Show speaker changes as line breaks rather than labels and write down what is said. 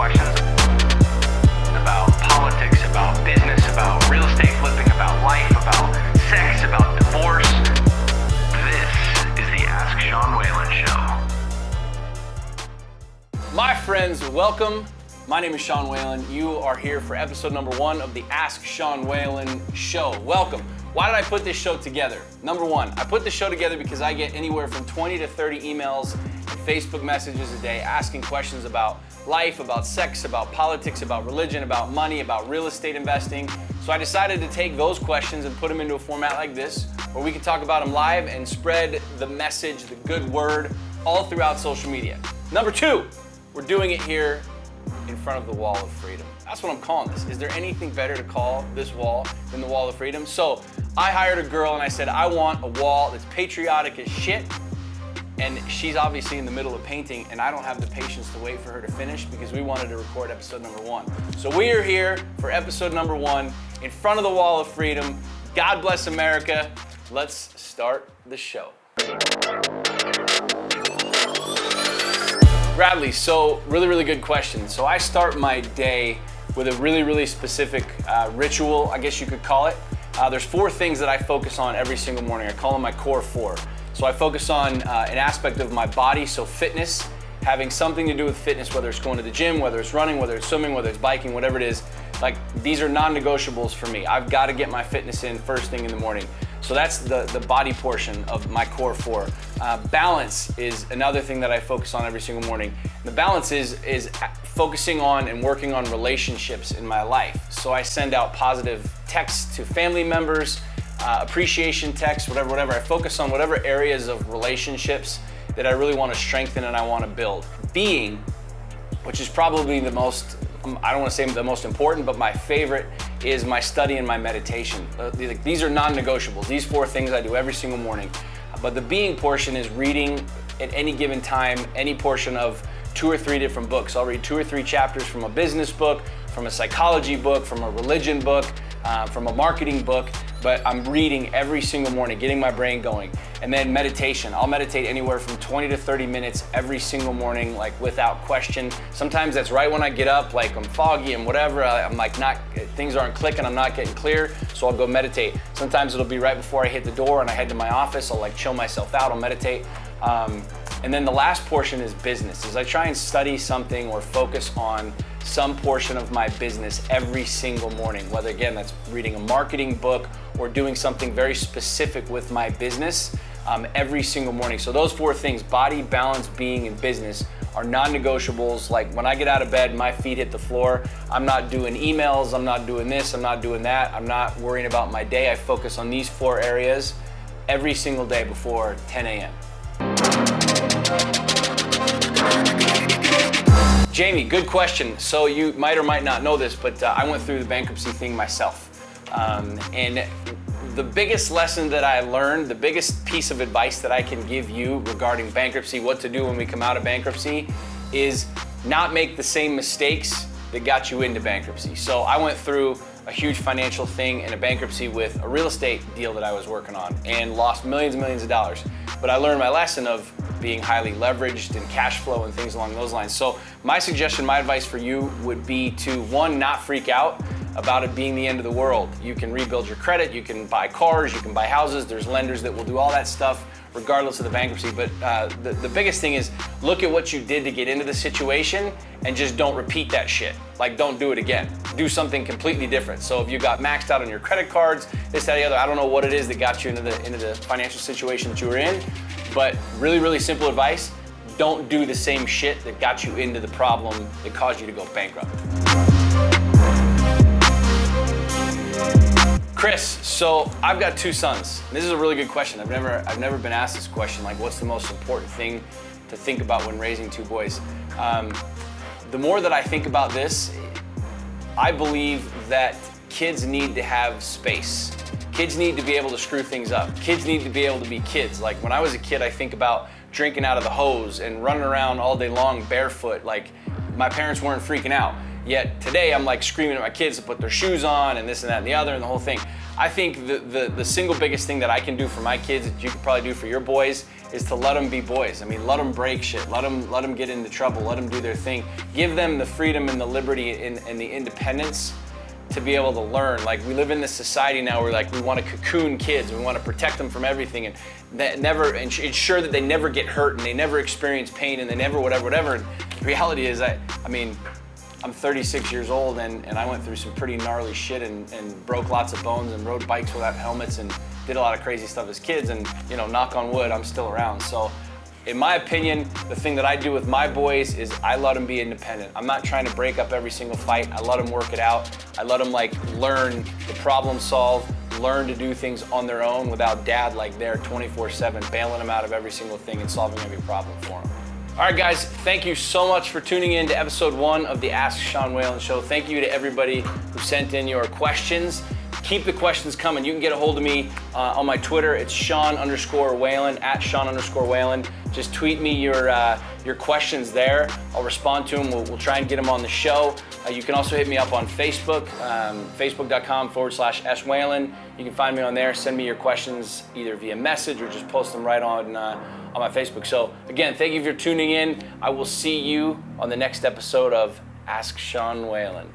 questions about politics, about business, about real estate flipping, about life, about sex, about divorce. This is the Ask Sean Whalen Show.
My friends, welcome. My name is Sean Whalen. You are here for episode number 1 of the Ask Sean Whalen Show. Welcome. Why did I put this show together? Number 1, I put this show together because I get anywhere from 20 to 30 emails and Facebook messages a day asking questions about life, about sex, about politics, about religion, about money, about real estate investing. So I decided to take those questions and put them into a format like this, where we can talk about them live and spread the message, the good word, all throughout social media. Number 2, we're doing it here in front of the Wall of Freedom. That's what I'm calling this. Is there anything better to call this wall than the Wall of Freedom? So I hired a girl and I said, I want a wall that's patriotic as shit. And she's obviously in the middle of painting and I don't have the patience to wait for her to finish because we wanted to record episode number 1. So we are here for episode number 1 in front of the Wall of Freedom. God bless America. Let's start the show. Bradley, so really good question. So I start my day with a really specific ritual, I guess you could call it. There's 4 things that I focus on every single morning. I call them my core 4. So I focus on an aspect of my body, so fitness, having something to do with fitness, whether it's going to the gym, whether it's running, whether it's swimming, whether it's biking, whatever it is. Like, these are non-negotiables for me. I've got to get my fitness in first thing in the morning. So that's the body portion of my core 4. Balance is another thing that I focus on every single morning. The balance is focusing on and working on relationships in my life. So I send out positive texts to family members, appreciation texts, whatever. I focus on whatever areas of relationships that I really want to strengthen and I want to build. Being, which is probably the most, I don't want to say the most important, but my favorite is my study and my meditation. These are non-negotiables. These 4 things I do every single morning. But the being portion is reading at any given time, any portion of 2 or 3 different books. I'll read 2 or 3 chapters from a business book, from a psychology book, from a religion book, from a marketing book, but I'm reading every single morning, getting my brain going. And then meditation. I'll meditate anywhere from 20 to 30 minutes every single morning, like without question. Sometimes that's right when I get up, like I'm foggy and whatever, I'm like things aren't clicking, I'm not getting clear, so I'll go meditate. Sometimes it'll be right before I hit the door and I head to my office, I'll like chill myself out, I'll meditate. And then the last portion is business, is I try and study something or focus on some portion of my business every single morning, whether again, that's reading a marketing book or doing something very specific with my business every single morning. So those 4 things, body, balance, being, and business, are non-negotiables. Like when I get out of bed, my feet hit the floor. I'm not doing emails, I'm not doing this, I'm not doing that. I'm not worrying about my day. I focus on these 4 areas every single day before 10 a.m. Jamie, good question. So you might or might not know this, but I went through the bankruptcy thing myself. And the biggest lesson that I learned, the biggest piece of advice that I can give you regarding bankruptcy, what to do when we come out of bankruptcy, is not make the same mistakes that got you into bankruptcy. So I went through a huge financial thing in a bankruptcy with a real estate deal that I was working on and lost millions and millions of dollars. But I learned my lesson of being highly leveraged and cash flow and things along those lines. So my suggestion, my advice for you would be to, 1, not freak out about it being the end of the world. You can rebuild your credit, you can buy cars, you can buy houses, there's lenders that will do all that stuff regardless of the bankruptcy. But the biggest thing is look at what you did to get into the situation and just don't repeat that shit. Like, don't do it again. Do something completely different. So if you got maxed out on your credit cards, this, that, the other, I don't know what it is that got you into the financial situation that you were in, but really simple advice, don't do the same shit that got you into the problem that caused you to go bankrupt. Chris, so I've got 2 sons. This is a really good question. I've never been asked this question, like what's the most important thing to think about when raising 2 boys? The more that I think about this, I believe that kids need to have space. Kids need to be able to screw things up. Kids need to be able to be kids. Like when I was a kid, I think about drinking out of the hose and running around all day long barefoot. Like my parents weren't freaking out. Yet today I'm like screaming at my kids to put their shoes on and this and that and the other and the whole thing. I think the single biggest thing that I can do for my kids that you could probably do for your boys is to let them be boys. I mean, let them break shit. Let them get into trouble. Let them do their thing. Give them the freedom and the liberty and the independence to be able to learn. Like, we live in this society now where like we want to cocoon kids and we want to protect them from everything and ensure that they never get hurt and they never experience pain and they never whatever. And the reality is I mean, I'm 36 years old and I went through some pretty gnarly shit and broke lots of bones and rode bikes without helmets and did a lot of crazy stuff as kids, and you know, knock on wood, I'm still around. So in my opinion, the thing that I do with my boys is I let them be independent. I'm not trying to break up every single fight. I let them work it out. I let them like learn to problem solve, learn to do things on their own without dad like there 24/7 bailing them out of every single thing and solving every problem for them. All right, guys, thank you so much for tuning in to episode 1 of the Ask Sean Whalen Show. Thank you to everybody who sent in your questions. Keep the questions coming. You can get a hold of me on my Twitter. It's Sean_Whalen, at Sean_Whalen. Just tweet me your questions there. I'll respond to them. We'll try and get them on the show. You can also hit me up on Facebook, facebook.com/S Whalen. You can find me on there. Send me your questions either via message or just post them right on my Facebook. So again, thank you for tuning in. I will see you on the next episode of Ask Sean Whalen.